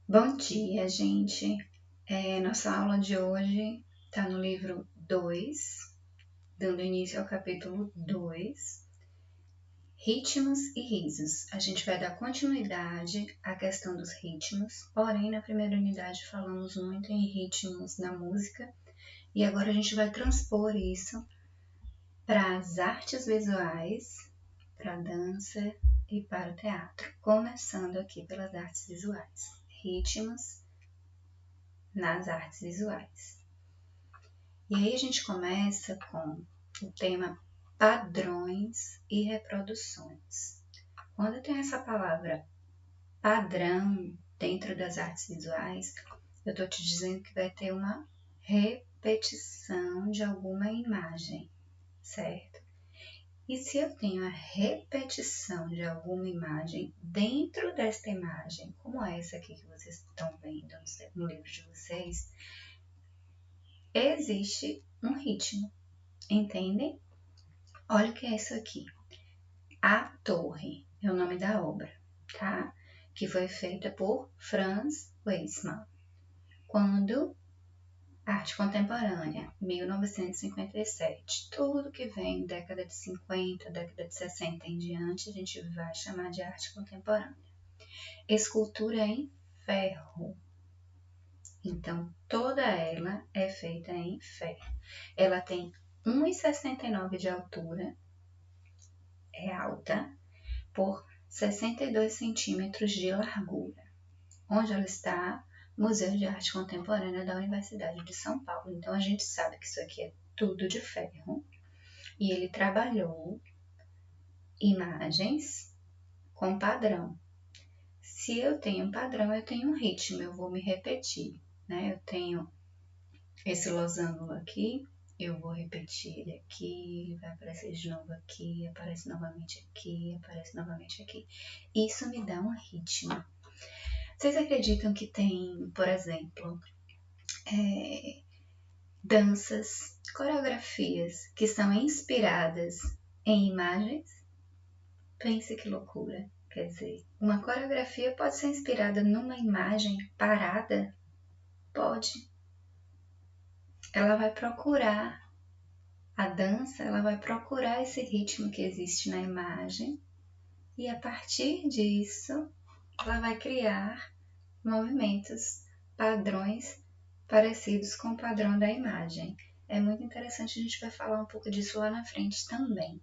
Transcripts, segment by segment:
Bom dia, gente. Nossa aula de hoje está no livro 2, dando início ao capítulo 2, Ritmos e Risos. A gente vai dar continuidade à questão dos ritmos, porém, na primeira unidade falamos muito em ritmos na música, e agora a gente vai transpor isso para as artes visuais, para a dança e para o teatro, começando aqui pelas artes visuais. Ritmos nas artes visuais. E aí a gente começa com o tema padrões e reproduções. Quando tem essa palavra padrão dentro das artes visuais, eu estou te dizendo que vai ter uma repetição de alguma imagem, certo? E se eu tenho a repetição de alguma imagem dentro desta imagem, como essa aqui que vocês estão vendo no livro de vocês, existe um ritmo, entendem? Olha o que é isso aqui. A Torre é o nome da obra, tá? Que foi feita por Franz Weissmann. Quando arte contemporânea, 1957. Tudo que vem década de 50, década de 60 em diante, a gente vai chamar de arte contemporânea. Escultura em ferro. Então, toda ela é feita em ferro. Ela tem 1,69 de altura, é alta, por 62 centímetros de largura. Onde ela está? Museu de Arte Contemporânea da Universidade de São Paulo. Então, a gente sabe que isso aqui é tudo de ferro. E ele trabalhou imagens com padrão. Se eu tenho um padrão, eu tenho um ritmo, eu vou me repetir, né? Eu tenho esse losango aqui, eu vou repetir ele aqui, ele vai aparecer de novo aqui, aparece novamente aqui, aparece novamente aqui. Isso me dá um ritmo. Vocês acreditam que tem, por exemplo, danças, coreografias que são inspiradas em imagens? Pense que loucura. Quer dizer, uma coreografia pode ser inspirada numa imagem parada? Pode. Ela vai procurar a dança, ela vai procurar esse ritmo que existe na imagem e a partir disso ela vai criar movimentos, padrões parecidos com o padrão da imagem. É muito interessante, a gente vai falar um pouco disso lá na frente também.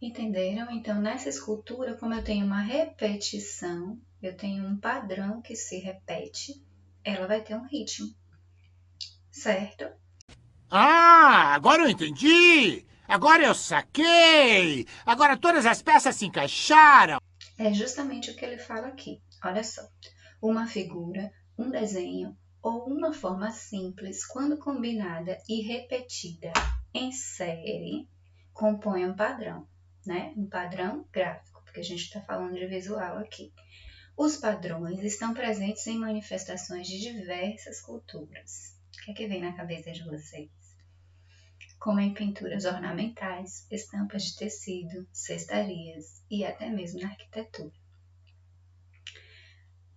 Entenderam? Então, nessa escultura, como eu tenho uma repetição, eu tenho um padrão que se repete, ela vai ter um ritmo, certo? Ah, agora eu entendi! Agora eu saquei! Agora todas as peças se encaixaram! É justamente o que ele fala aqui. Olha só. Uma figura, um desenho ou uma forma simples, quando combinada e repetida em série, compõe um padrão, né? Um padrão gráfico, porque a gente está falando de visual aqui. Os padrões estão presentes em manifestações de diversas culturas. O que é que vem na cabeça de vocês? Como em pinturas ornamentais, estampas de tecido, cestarias e até mesmo na arquitetura.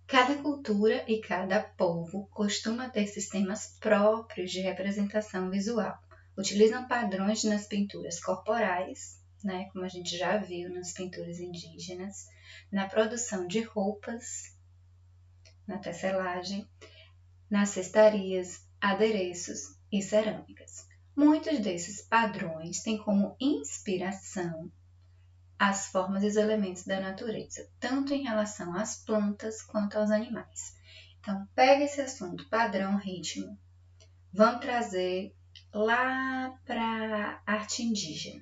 Cada cultura e cada povo costuma ter sistemas próprios de representação visual. Utilizam padrões nas pinturas corporais, né, como a gente já viu nas pinturas indígenas, na produção de roupas, na tecelagem, nas cestarias, adereços e cerâmicas. Muitos desses padrões têm como inspiração as formas e os elementos da natureza, tanto em relação às plantas quanto aos animais. Então, pega esse assunto, padrão, ritmo, vamos trazer lá para a arte indígena.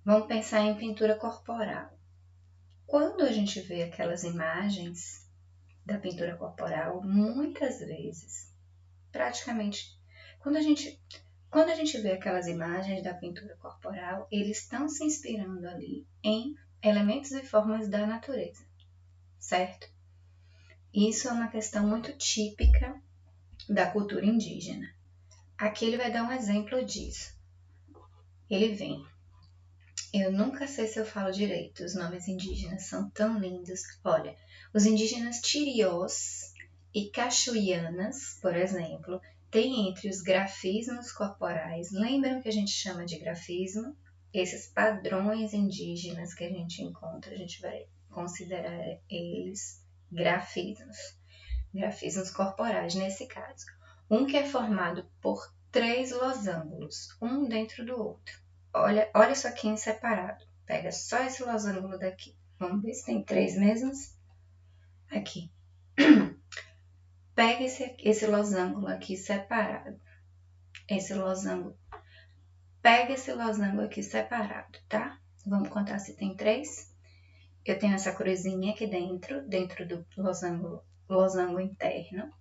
Vamos pensar em pintura corporal. Quando a gente vê aquelas imagens da pintura corporal, muitas vezes, praticamente, quando a gente vê aquelas imagens da pintura corporal, eles estão se inspirando ali em elementos e formas da natureza, certo? Isso é uma questão muito típica da cultura indígena. Aqui ele vai dar um exemplo disso. Ele vem Eu nunca sei se eu falo direito, os nomes indígenas são tão lindos. Olha, os indígenas tiriós e cachuianas, por exemplo, têm entre os grafismos corporais, lembram que a gente chama de grafismo? Esses padrões indígenas que a gente encontra, a gente vai considerar eles grafismos corporais nesse caso. Um que é formado por 3 losângulos, um dentro do outro. Olha isso aqui em separado. Pega só esse losango daqui. Vamos ver se tem 3 mesmos. Aqui. Pega esse losango aqui separado. Pega esse losango aqui separado, tá? Vamos contar se tem 3. Eu tenho essa cruzinha aqui dentro do losango interno.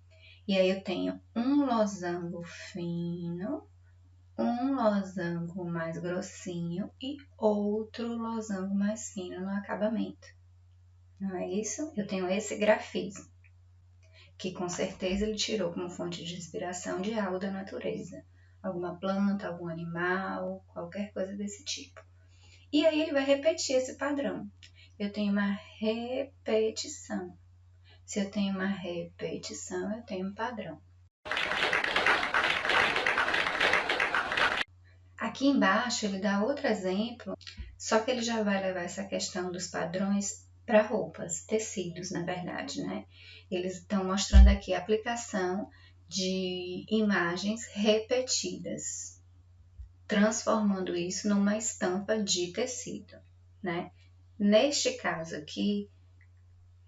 E aí eu tenho um losango fino, um losango mais grossinho e outro losango mais fino no acabamento. Não é isso? Eu tenho esse grafismo, que com certeza ele tirou como fonte de inspiração de algo da natureza. Alguma planta, algum animal, qualquer coisa desse tipo. E aí ele vai repetir esse padrão. Eu tenho uma repetição. Se eu tenho uma repetição, eu tenho um padrão. Aqui embaixo ele dá outro exemplo, só que ele já vai levar essa questão dos padrões para roupas, tecidos, na verdade, né? Eles estão mostrando aqui a aplicação de imagens repetidas, transformando isso numa estampa de tecido, né? Neste caso aqui,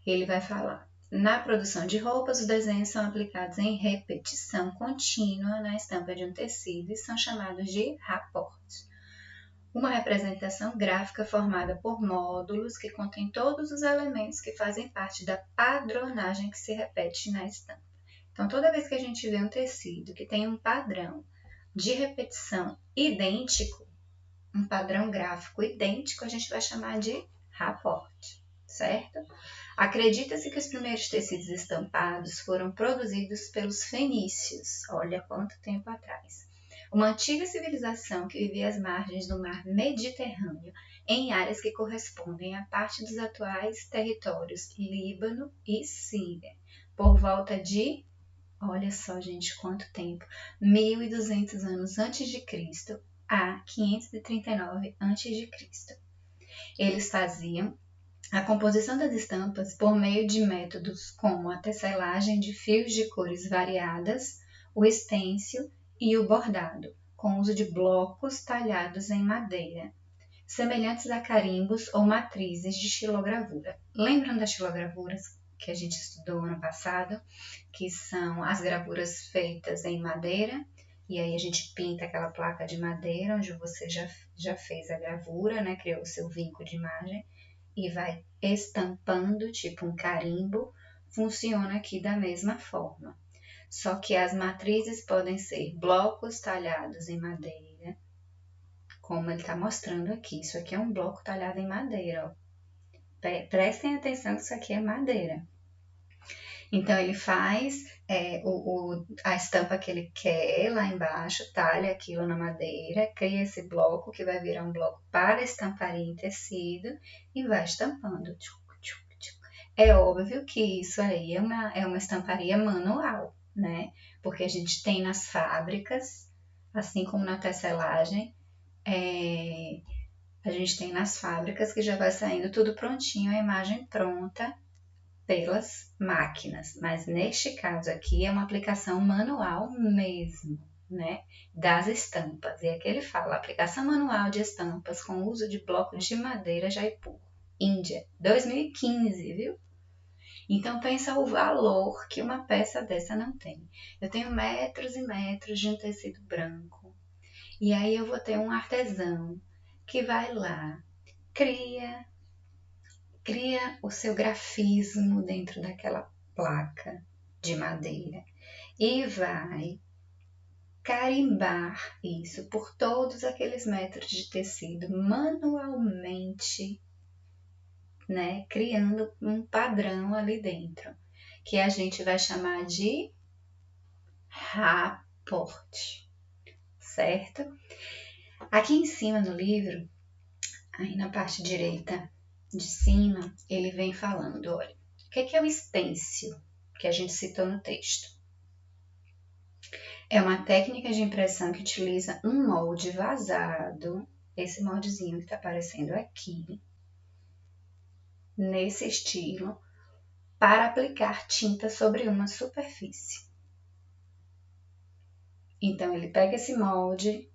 ele vai falar: na produção de roupas, os desenhos são aplicados em repetição contínua na estampa de um tecido e são chamados de rapports. Uma representação gráfica formada por módulos que contém todos os elementos que fazem parte da padronagem que se repete na estampa. Então, toda vez que a gente vê um tecido que tem um padrão de repetição idêntico, um padrão gráfico idêntico, a gente vai chamar de rapport, certo? Acredita-se que os primeiros tecidos estampados foram produzidos pelos fenícios, olha quanto tempo atrás. Uma antiga civilização que vivia às margens do mar Mediterrâneo, em áreas que correspondem à parte dos atuais territórios Líbano e Síria, por volta de, olha só gente, quanto tempo, 1.200 anos antes de Cristo a 539 antes de Cristo. Eles faziam a composição das estampas por meio de métodos como a tecelagem de fios de cores variadas, o estêncil e o bordado, com o uso de blocos talhados em madeira, semelhantes a carimbos ou matrizes de xilogravura. Lembram das xilogravuras que a gente estudou ano passado? Que são as gravuras feitas em madeira, e aí a gente pinta aquela placa de madeira onde você já fez a gravura, né? Criou o seu vinco de imagem, e vai estampando, tipo um carimbo, funciona aqui da mesma forma. Só que as matrizes podem ser blocos talhados em madeira, como ele está mostrando aqui. Isso aqui é um bloco talhado em madeira, ó. Prestem atenção que isso aqui é madeira. Então, ele faz a estampa que ele quer lá embaixo, talha aquilo na madeira, cria esse bloco que vai virar um bloco para estamparia em tecido e vai estampando. É óbvio que isso aí é uma estamparia manual, né? Porque a gente tem nas fábricas, assim como na tecelagem, a gente tem nas fábricas que já vai saindo tudo prontinho, a imagem pronta pelas máquinas, mas neste caso aqui é uma aplicação manual mesmo, né, das estampas. E aqui ele fala, aplicação manual de estampas com uso de blocos de madeira Jaipur, Índia, 2015, viu? Então pensa o valor que uma peça dessa não tem. Eu tenho metros e metros de um tecido branco, e aí eu vou ter um artesão que vai lá, cria o seu grafismo dentro daquela placa de madeira e vai carimbar isso por todos aqueles metros de tecido manualmente, né, criando um padrão ali dentro, que a gente vai chamar de rapport, certo? Aqui em cima no livro Aí na parte direita de cima, ele vem falando, olha, o que é o stencil que a gente citou no texto? É uma técnica de impressão que utiliza um molde vazado, esse moldezinho que está aparecendo aqui, nesse estilo, para aplicar tinta sobre uma superfície. Então, ele pega esse molde,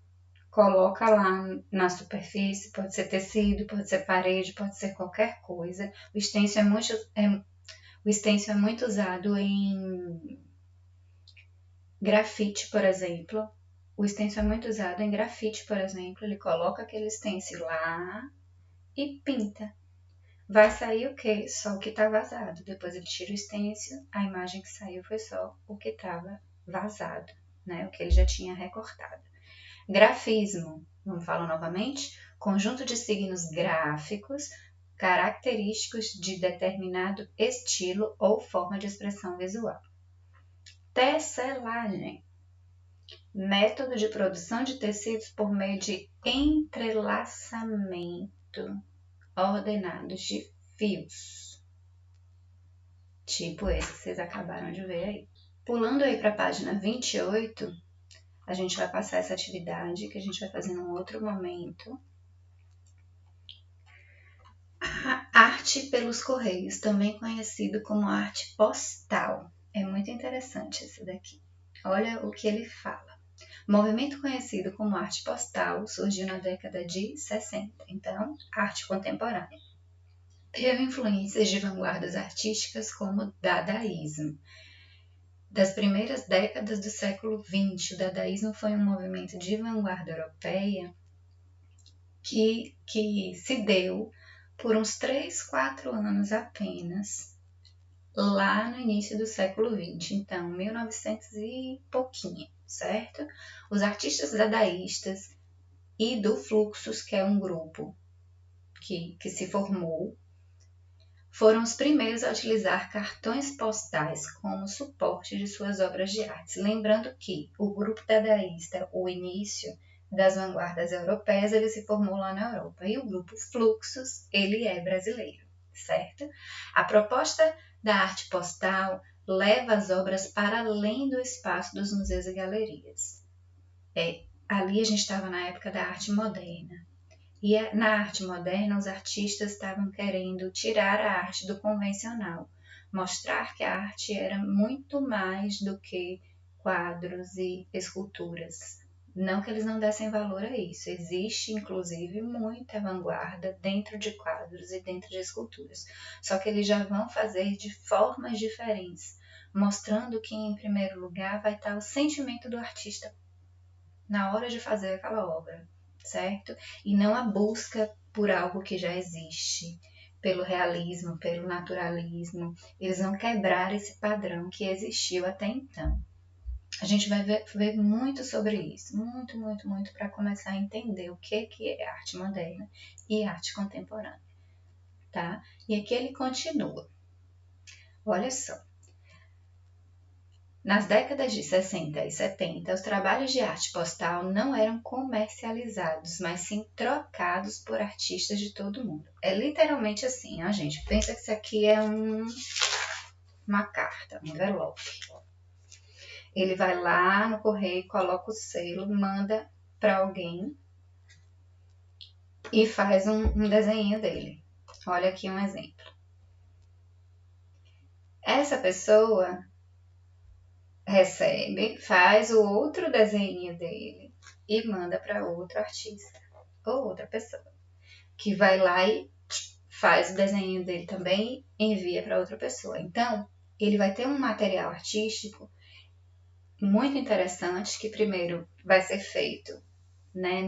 coloca lá na superfície, pode ser tecido, pode ser parede, pode ser qualquer coisa. O stencil é muito usado em grafite, por exemplo. O stencil é muito usado em grafite, por exemplo. Ele coloca aquele stencil lá e pinta. Vai sair o quê? Só o que está vazado. Depois ele tira o stencil, a imagem que saiu foi só o que estava vazado, né? O que ele já tinha recortado. Grafismo, vamos falar novamente, conjunto de signos gráficos característicos de determinado estilo ou forma de expressão visual. Tecelagem, método de produção de tecidos por meio de entrelaçamento ordenados de fios. Tipo esse que vocês acabaram de ver aí. Pulando aí para a página 28, a gente vai passar essa atividade que a gente vai fazer num outro momento. A arte pelos correios, também conhecido como arte postal. É muito interessante esse daqui. Olha o que ele fala. O movimento conhecido como arte postal surgiu na década de 60, então, arte contemporânea. Teve influências de vanguardas artísticas como o dadaísmo. Das primeiras décadas do século XX, o dadaísmo foi um movimento de vanguarda europeia que se deu por uns 3, 4 anos apenas, lá no início do século XX, então 1900 e pouquinho, certo? Os artistas dadaístas e do Fluxus, que é um grupo que se formou, foram os primeiros a utilizar cartões postais como suporte de suas obras de arte. Lembrando que o grupo dadaísta, o início das vanguardas europeias, ele se formou lá na Europa. E o grupo Fluxus, ele é brasileiro, certo? A proposta da arte postal leva as obras para além do espaço dos museus e galerias. Ali a gente estava na época da arte moderna. E na arte moderna, os artistas estavam querendo tirar a arte do convencional, mostrar que a arte era muito mais do que quadros e esculturas. Não que eles não dessem valor a isso, existe inclusive muita vanguarda dentro de quadros e dentro de esculturas, só que eles já vão fazer de formas diferentes, mostrando que em primeiro lugar vai estar o sentimento do artista na hora de fazer aquela obra, certo? E não a busca por algo que já existe, pelo realismo, pelo naturalismo. Eles vão quebrar esse padrão que existiu até então. A gente vai ver muito sobre isso, muito, muito, muito, para começar a entender o que é arte moderna e arte contemporânea, tá? E aqui ele continua. Olha só. Nas décadas de 60 e 70, os trabalhos de arte postal não eram comercializados, mas sim trocados por artistas de todo o mundo. É literalmente assim, ó, gente. Pensa que isso aqui é uma carta, um envelope. Ele vai lá no correio, coloca o selo, manda para alguém e faz um desenho dele. Olha aqui um exemplo. Essa pessoa recebe, faz o outro desenho dele e manda para outro artista ou outra pessoa, que vai lá e faz o desenho dele também e envia para outra pessoa. Então, ele vai ter um material artístico muito interessante, que primeiro vai ser feito, né,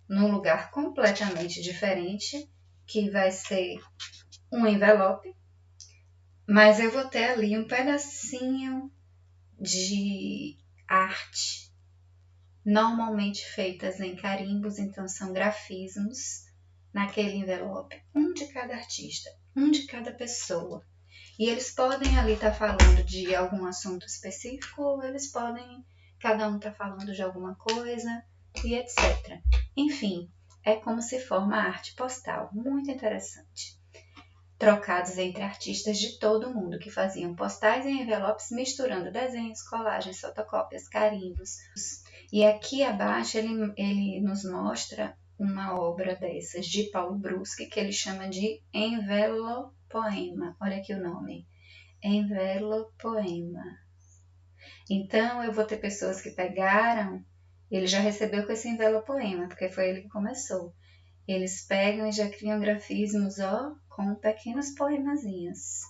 num lugar completamente diferente, que vai ser um envelope, mas eu vou ter ali um pedacinho de arte, normalmente feitas em carimbos, então são grafismos naquele envelope, um de cada artista, um de cada pessoa. E eles podem ali estar falando de algum assunto específico, ou eles podem, cada um estar falando de alguma coisa, e etc. Enfim, é como se forma a arte postal, muito interessante. Trocados entre artistas de todo o mundo que faziam postais em envelopes misturando desenhos, colagens, fotocópias, carimbos. E aqui abaixo ele nos mostra uma obra dessas de Paulo Bruschi que ele chama de envelopoema. Olha aqui o nome, envelopoema. Então eu vou ter pessoas que pegaram, ele já recebeu com esse envelopoema, porque foi ele que começou. Eles pegam e já criam grafismos, ó, com pequenos poemazinhos.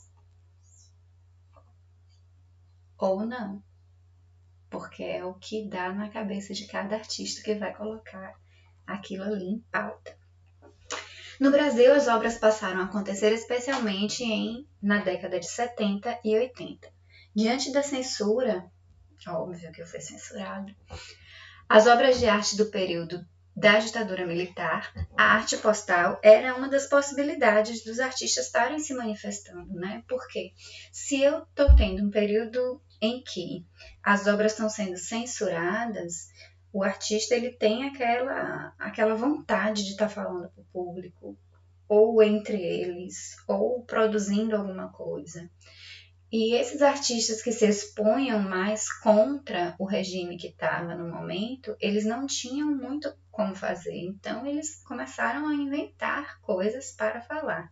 Ou não, porque é o que dá na cabeça de cada artista que vai colocar aquilo ali em pauta. No Brasil, as obras passaram a acontecer especialmente na década de 70 e 80. Diante da censura, óbvio que eu fui censurado, as obras de arte do período da ditadura militar, a arte postal era uma das possibilidades dos artistas estarem se manifestando, né? Porque se eu estou tendo um período em que as obras estão sendo censuradas, o artista ele tem aquela vontade de estar falando para o público, ou entre eles, ou produzindo alguma coisa. E esses artistas que se expunham mais contra o regime que estava no momento, eles não tinham muito como fazer. Então, eles começaram a inventar coisas para falar.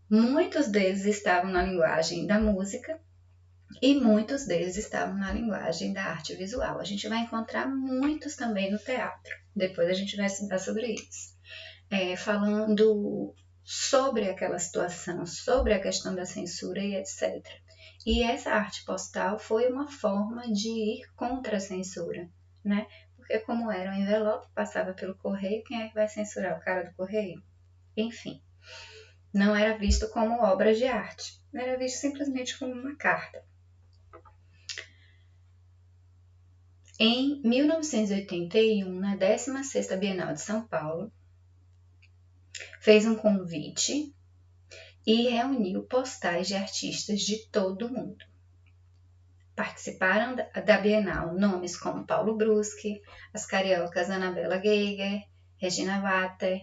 Muitos deles estavam na linguagem da música e muitos deles estavam na linguagem da arte visual. A gente vai encontrar muitos também no teatro. Depois a gente vai estudar sobre isso. Falando sobre aquela situação, sobre a questão da censura e etc. E essa arte postal foi uma forma de ir contra a censura, né? Porque como era um envelope, passava pelo correio, quem é que vai censurar? O cara do correio? Enfim, não era visto como obra de arte, era visto simplesmente como uma carta. Em 1981, na 16ª Bienal de São Paulo, fez um convite e reuniu postais de artistas de todo o mundo. Participaram da Bienal nomes como Paulo Bruschi, as cariocas Anabela Geiger, Regina Vater,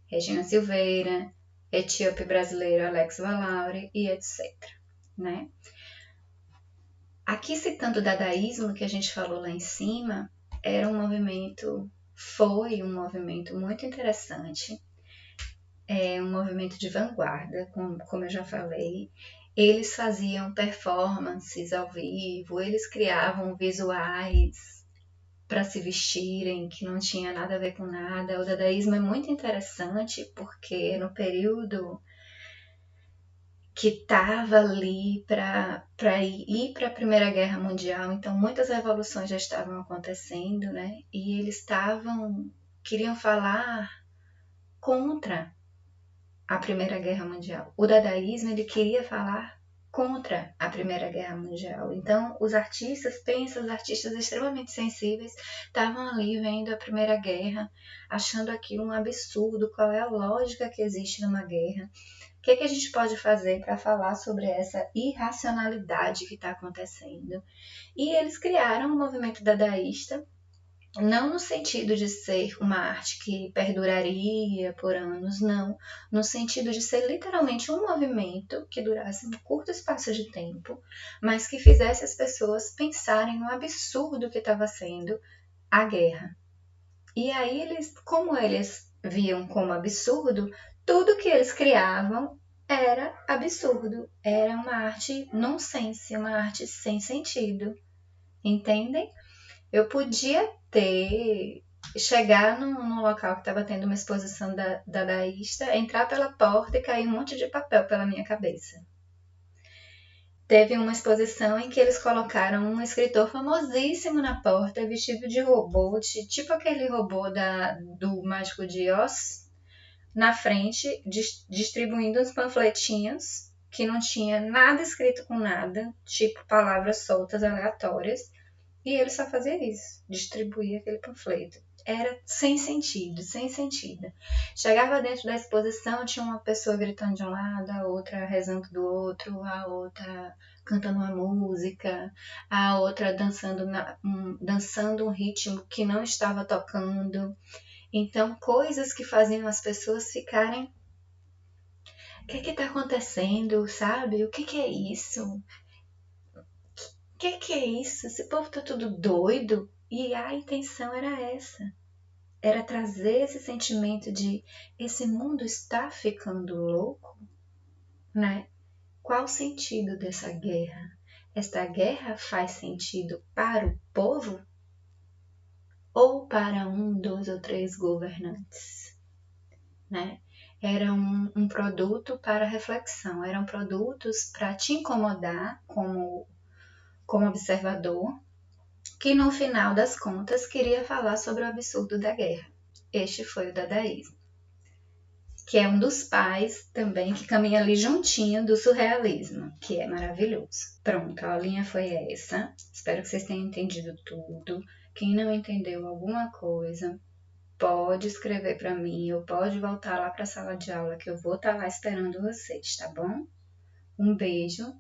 Regina Silveira, etíope brasileiro Alex Valauri e etc. Né? Aqui citando o dadaísmo que a gente falou lá em cima, foi um movimento muito interessante, um movimento de vanguarda, como eu já falei. Eles faziam performances ao vivo, eles criavam visuais para se vestirem, que não tinha nada a ver com nada. O dadaísmo é muito interessante porque no período que estava ali para ir para a Primeira Guerra Mundial, então muitas revoluções já estavam acontecendo, né? E eles queriam falar contra a Primeira Guerra Mundial. O dadaísmo, ele queria falar contra a Primeira Guerra Mundial. Então, os artistas extremamente sensíveis, estavam ali vendo a Primeira Guerra, achando aquilo um absurdo, qual é a lógica que existe numa guerra. O que a gente pode fazer para falar sobre essa irracionalidade que está acontecendo? E eles criaram um movimento dadaísta, não no sentido de ser uma arte que perduraria por anos, não. No sentido de ser literalmente um movimento que durasse um curto espaço de tempo, mas que fizesse as pessoas pensarem no absurdo que estava sendo a guerra. E aí, como eles viam como absurdo, tudo que eles criavam era absurdo. Era uma arte nonsense, uma arte sem sentido. Entendem? Eu podia chegar num local que estava tendo uma exposição dadaísta, entrar pela porta e cair um monte de papel pela minha cabeça. Teve uma exposição em que eles colocaram um escritor famosíssimo na porta, vestido de robô, tipo aquele robô do Mágico de Oz, na frente, distribuindo uns panfletinhos que não tinha nada escrito com nada, tipo palavras soltas, aleatórias. E ele só fazia isso, distribuía aquele panfleto. Era sem sentido, sem sentido. Chegava dentro da exposição, tinha uma pessoa gritando de um lado, a outra rezando do outro, a outra cantando uma música, a outra dançando um ritmo que não estava tocando. Então, coisas que faziam as pessoas ficarem... O que está acontecendo, sabe? O que é isso? O que é isso? Esse povo tá tudo doido? E a intenção era essa. Era trazer esse sentimento de esse mundo está ficando louco, né? Qual o sentido dessa guerra? Esta guerra faz sentido para o povo ou para 1, 2 ou 3 governantes, né? Era um produto para reflexão, eram produtos para te incomodar como observador, que no final das contas queria falar sobre o absurdo da guerra. Este foi o dadaísmo, que é um dos pais também que caminha ali juntinho do surrealismo, que é maravilhoso. Pronto, a aulinha foi essa. Espero que vocês tenham entendido tudo. Quem não entendeu alguma coisa, pode escrever para mim ou pode voltar lá para a sala de aula que eu vou estar lá esperando vocês, tá bom? Um beijo